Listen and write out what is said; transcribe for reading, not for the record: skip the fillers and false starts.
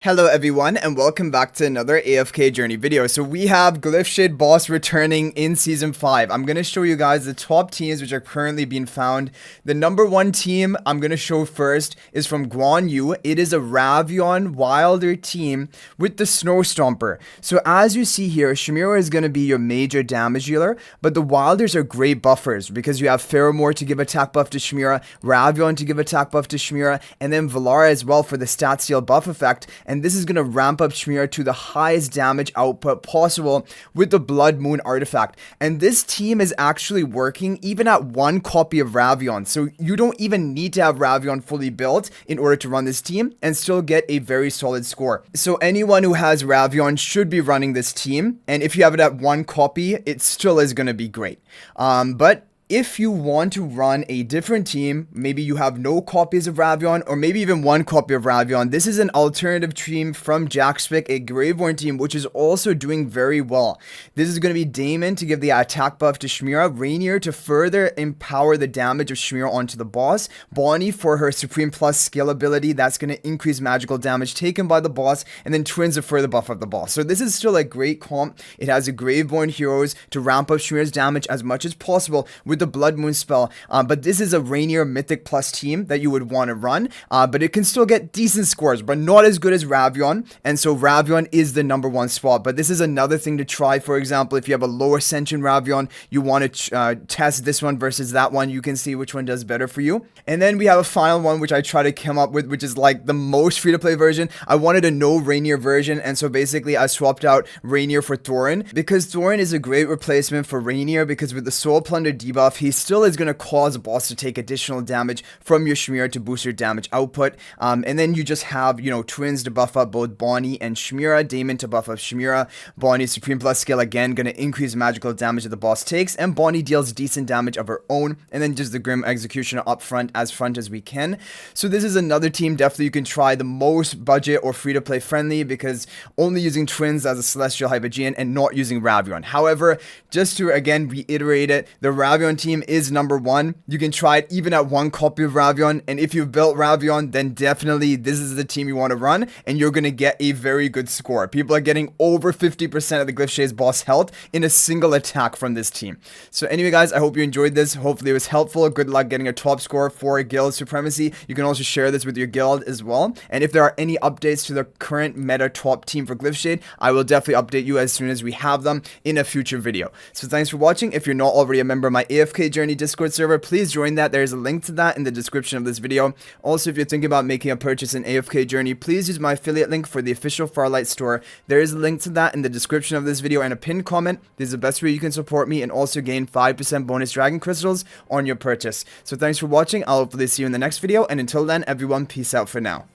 Hello everyone and welcome back to another AFK journey video. So we have GLYPHSHADE boss returning in season 5. I'm going to show you guys the top teams which are currently being found. The number 1 team I'm going to show first is from Guan Yu. It is a Ravion Wilder team with the Snow Stomper. So as you see here, Shimira is going to be your major damage dealer, but the Wilders are great buffers because you have Pheromore to give attack buff to Shimira, Ravion to give attack buff to Shimira, and then Valara as well for the stat seal buff effect. And this is going to ramp up Shimira to the highest damage output possible with the Blood Moon artifact. And this team is actually working even at 1 copy of Ravion. So you don't even need to have Ravion fully built in order to run this team and still get a very solid score. So anyone who has Ravion should be running this team. And if you have it at 1 copy, it still is going to be great. But if you want to run a different team, maybe you have no copies of Ravion or maybe even 1 copy of Ravion, this is an alternative team from Jackspick, a Graveborn team, which is also doing very well. This is going to be Damon to give the attack buff to Shimira, Rainier to further empower the damage of Shimira onto the boss, Bonnie for her Supreme Plus skill ability that's going to increase magical damage taken by the boss, and then Twins to further buff up the boss. So this is still a great comp. It has a Graveborn heroes to ramp up Shimira's damage as much as possible with the Blood Moon spell, but this is a Rainier Mythic Plus team that you would want to run, but it can still get decent scores, but not as good as Ravion, and so Ravion is the number 1 spot. But this is another thing to try. For example, if you have a low Ascension Ravion, you want to test this one versus that one. You can see which one does better for you. And then we have a final one which I try to come up with, which is like the most free-to-play version. I wanted a no Rainier version, and so basically I swapped out Rainier for Thorin, because Thorin is a great replacement for Rainier, because with the Soul Plunder debuff, he still is going to cause a boss to take additional damage from your Shimira to boost your damage output. And then you just have, Twins to buff up both Bonnie and Shimira, Damon to buff up Shimira, Bonnie's Supreme Plus skill again going to increase magical damage that the boss takes, and Bonnie deals decent damage of her own, and then just the Grim Executioner up front as we can. So this is another team definitely you can try, the most budget or free to play friendly, because only using Twins as a Celestial Hypogean and not using Ravion. However, just to again reiterate it, the Ravion team is number 1. You can try it even at 1 copy of Ravion, and if you've built Ravion, then definitely this is the team you want to run, and you're going to get a very good score. People are getting over 50% of the GLYPHSHADE's boss health in a single attack from this team. So anyway guys, I hope you enjoyed this. Hopefully it was helpful. Good luck getting a top score for Guild Supremacy. You can also share this with your guild as well, and if there are any updates to the current meta top team for GLYPHSHADE, I will definitely update you as soon as we have them in a future video. So thanks for watching. If you're not already a member of my AFK Journey Discord server, please join that. There's a link to that in the description of this video. Also, if you're thinking about making a purchase in AFK Journey, please use my affiliate link for the official Farlight store. There is a link to that in the description of this video and a pinned comment. This is the best way you can support me and also gain 5% bonus dragon crystals on your purchase. So thanks for watching. I'll hopefully see you in the next video, and until then, everyone, peace out for now.